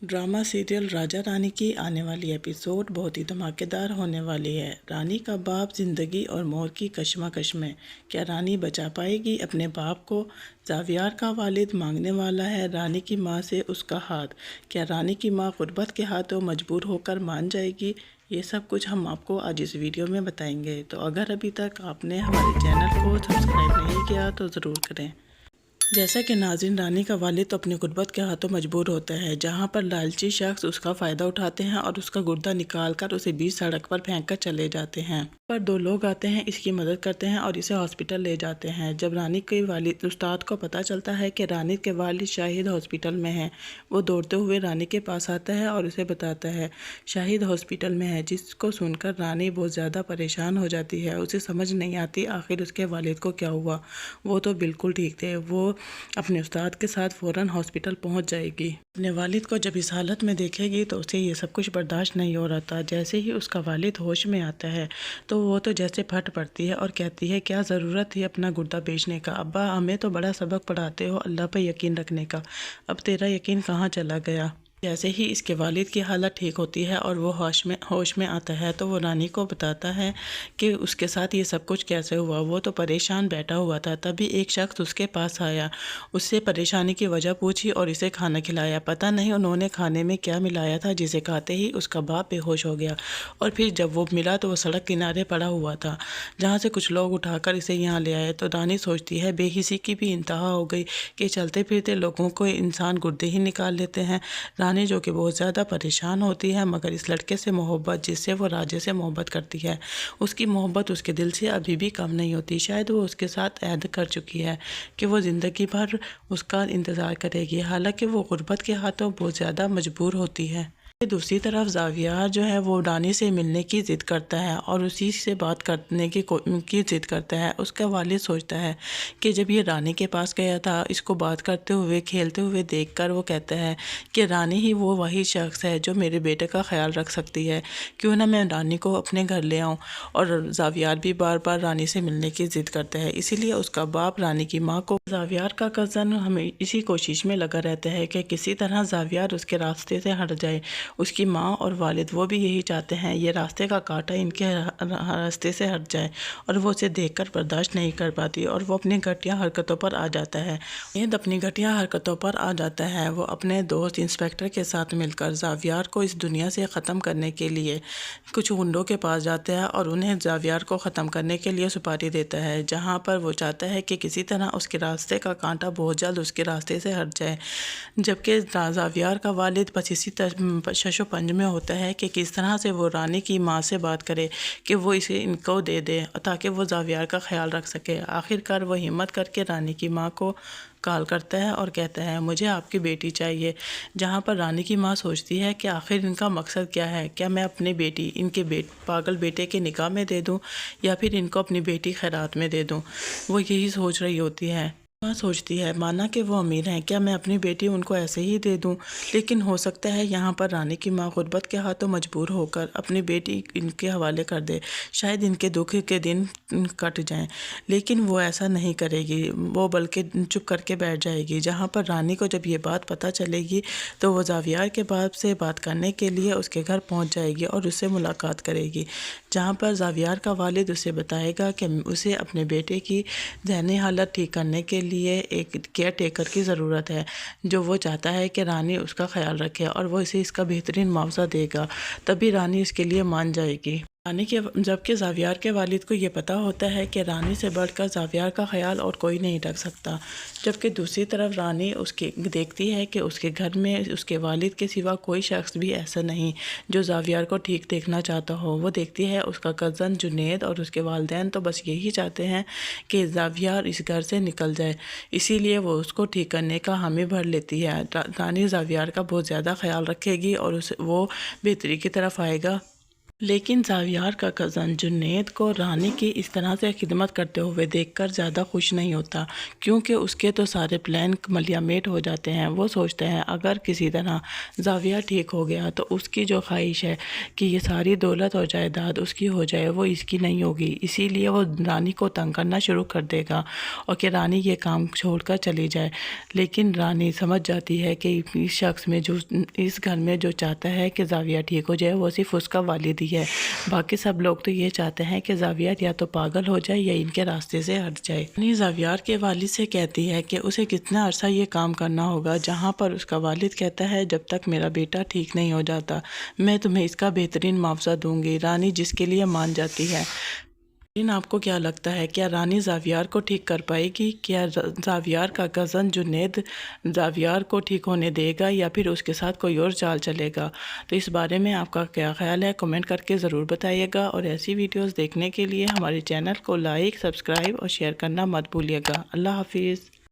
Drama serial Raja Rani की आने वाली एपिसोड बहुत ही धमाकेदार होने वाली है। रानी का बाप जिंदगी और मौत की कशमकश में। क्या रानी बचा पाएगी अपने बाप को? जावियार का वालिद मांगने वाला है रानी की मां से उसका हाथ। क्या रानी की मां गुर्बत के हाथों मजबूर होकर मान जाएगी? ये सब कुछ हम आपको आज इस वीडियो में बताएंगे। तो अगर अभी तक आपने हमारे चैनल को सब्सक्राइब नहीं किया तो ज़रूर करें। जैसा कि नाज़रीन, रानी का वालिद तो अपनी गुर्बत के हाथों मजबूर होता है, जहां पर लालची शख्स उसका फ़ायदा उठाते हैं और उसका गुर्दा निकालकर उसे बीच सड़क पर फेंक कर चले जाते हैं। पर दो लोग आते हैं, इसकी मदद करते हैं और इसे हॉस्पिटल ले जाते हैं। जब रानी के वालिद उस्ताद को पता चलता है कि रानी के वालिद शाहिद हॉस्पिटल में हैं, वो दौड़ते हुए रानी के पास आता है और उसे बताता है शाहिद हॉस्पिटल में है। जिसको सुनकर रानी बहुत ज़्यादा परेशान हो जाती है। उसे समझ नहीं आती आखिर उसके वालिद को क्या हुआ। वो तो बिल्कुल ठीक थे। वो अपने उस्ताद के साथ फ़ौरन हॉस्पिटल पहुंच जाएगी। अपने वालिद को जब इस हालत में देखेगी तो उसे ये सब कुछ बर्दाश्त नहीं हो रहा था। जैसे ही उसका वालिद होश में आता है तो वो तो जैसे फट पड़ती है और कहती है, क्या ज़रूरत थी अपना गुर्दा बेचने का? अब्बा, हमें तो बड़ा सबक पढ़ाते हो अल्लाह पर यकीन रखने का, अब तेरा यकीन कहाँ चला गया? जैसे ही इसके वालिद की हालत ठीक होती है और वो होश में आता है तो वो रानी को बताता है कि उसके साथ ये सब कुछ कैसे हुआ। वो तो परेशान बैठा हुआ था, तभी एक शख्स उसके पास आया, उससे परेशानी की वजह पूछी और इसे खाना खिलाया। पता नहीं उन्होंने खाने में क्या मिलाया था, जिसे खाते ही उसका बाप बेहोश हो गया। और फिर जब वो मिला तो वो सड़क किनारे पड़ा हुआ था, जहाँ से कुछ लोग उठाकर इसे यहाँ ले आए। तो रानी सोचती है बेहिसी की भी इंतहा हो गई कि चलते फिरते लोगों को इंसान गुर्दे ही निकाल लेते हैं। रानी जो कि बहुत ज़्यादा परेशान होती है, मगर इस लड़के से मोहब्बत, जिससे वो राजे से मोहब्बत करती है, उसकी मोहब्बत उसके दिल से अभी भी कम नहीं होती। शायद वो उसके साथ अहद कर चुकी है कि वो ज़िंदगी भर उसका इंतज़ार करेगी, हालांकि वो गुर्बत के हाथों बहुत ज़्यादा मजबूर होती है। दूसरी तरफ जावियार जो है वो रानी से मिलने की ज़िद करता है और उसी से बात करने की ज़िद करता है। उसका वालिद सोचता है कि जब ये रानी के पास गया था, इसको बात करते हुए खेलते हुए देखकर वो कहता है कि रानी ही वो वही शख्स है जो मेरे बेटे का ख्याल रख सकती है, क्यों ना मैं रानी को अपने घर ले आऊँ। और जावियार भी बार बार रानी से मिलने की ज़िद करता है, इसीलिए उसका बाप रानी की माँ को, जावियार का कज़न हमें इसी कोशिश में लगा रहता है कि किसी तरह जावियार उसके रास्ते से हट जाए। उसकी माँ और वालिद वो भी यही चाहते हैं, ये रास्ते का कांटा इनके रास्ते से हट जाए। और वो उसे देखकर बर्दाश्त नहीं कर पाती और वो अपनी घटिया हरकतों पर आ जाता है। अपनी घटिया हरकतों पर आ जाता है। वो अपने दोस्त इंस्पेक्टर के साथ मिलकर जावियार को इस दुनिया से ख़त्म करने के लिए कुछ गुंडों के पास जाता है और उन्हें जावियार को ख़त्म करने के लिए सुपारी देता है, जहाँ पर वो चाहता है कि किसी तरह उसके रास्ते का कांटा बहुत जल्द उसके रास्ते से हट जाए। जबकि जावियार का वालिद बस इसी शशोपंज में होता है कि किस तरह से वो रानी की माँ से बात करे कि वो इसे इनको दे दे ताकि वो जावियार का ख्याल रख सके। आखिरकार वो हिम्मत करके रानी की माँ को कॉल करता है और कहता है, मुझे आपकी बेटी चाहिए। जहाँ पर रानी की माँ सोचती है कि आखिर इनका मकसद क्या है, क्या मैं अपनी बेटी इनके पागल बेटे के निकाह में दे दूँ या फिर इनको अपनी बेटी खैरात में दे दूँ। वो यही सोच रही होती है। माँ सोचती है, माना कि वो अमीर हैं, क्या मैं अपनी बेटी उनको ऐसे ही दे दूं? लेकिन हो सकता है यहाँ पर रानी की माँ गुर्बत के हाथों मजबूर होकर अपनी बेटी इनके हवाले कर दे, शायद इनके दुख के दिन कट जाएं। लेकिन वो ऐसा नहीं करेगी, वो बल्कि चुप करके बैठ जाएगी। जहाँ पर रानी को जब ये बात पता चलेगी तो वो जावियार के बाप से बात करने के लिए उसके घर पहुँच जाएगी और उससे मुलाकात करेगी, जहाँ पर जावियार का वालिद उसे बताएगा कि उसे अपने बेटे की ज़हनी हालत ठीक करने के लिए एक केयर टेकर की ज़रूरत है, जो वो चाहता है कि रानी उसका ख्याल रखे और वो इसे इसका बेहतरीन मुआवजा देगा, तभी रानी इसके लिए मान जाएगी। जबकि जावियार के वालिद को ये पता होता है कि रानी से बढ़कर जावियार का ख्याल और कोई नहीं रख सकता। जबकि दूसरी तरफ रानी उसके देखती है कि उसके घर में उसके वालिद के सिवा कोई शख्स भी ऐसा नहीं जो जावियार को ठीक देखना चाहता हो। वो देखती है उसका कज़न जुनैद और उसके वालिदैन तो बस यही चाहते हैं कि जावियार इस घर से निकल जाए, इसीलिए वो उसको ठीक करने का हामी भर लेती है। रानी जावियार का बहुत ज़्यादा ख्याल रखेगी और वो बेहतरी की तरफ आएगा। لیکن زاویار کا کزن جنید کو رانی کی اس طرح سے خدمت کرتے ہوئے دیکھ کر زیادہ خوش نہیں ہوتا، کیونکہ اس کے تو سارے پلان ملیامیٹ ہو جاتے ہیں۔ وہ سوچتے ہیں اگر کسی طرح زاویہ ٹھیک ہو گیا تو اس کی جو خواہش ہے کہ یہ ساری دولت اور جائیداد اس کی ہو جائے وہ اس کی نہیں ہوگی، اسی لیے وہ رانی کو تنگ کرنا شروع کر دے گا اور کہ رانی یہ کام چھوڑ کر چلی جائے۔ لیکن رانی سمجھ جاتی ہے کہ اس شخص میں اس گھر میں جو چاہتا ہے کہ زاویہ ٹھیک ہو جائے وہ صرف اس کا والد ہی ہے، باقی سب لوگ تو یہ چاہتے ہیں کہ زاویہ یا تو پاگل ہو جائے یا ان کے راستے سے ہٹ جائے۔ رانی زاویہ کے والد سے کہتی ہے کہ اسے کتنا عرصہ یہ کام کرنا ہوگا، جہاں پر اس کا والد کہتا ہے جب تک میرا بیٹا ٹھیک نہیں ہو جاتا میں تمہیں اس کا بہترین معاوضہ دوں گی۔ رانی جس کے لیے مان جاتی ہے۔ لیکن آپ کو کیا لگتا ہے، کیا رانی زاویار کو ٹھیک کر پائے گی؟ کیا زاویار کا کزن جنید زاویار کو ٹھیک ہونے دے گا یا پھر اس کے ساتھ کوئی اور چال چلے گا؟ تو اس بارے میں آپ کا کیا خیال ہے، کمنٹ کر کے ضرور بتائیے گا، اور ایسی ویڈیوز دیکھنے کے لیے ہمارے چینل کو لائک، سبسکرائب اور شیئر کرنا مت بھولیے گا۔ اللہ حافظ۔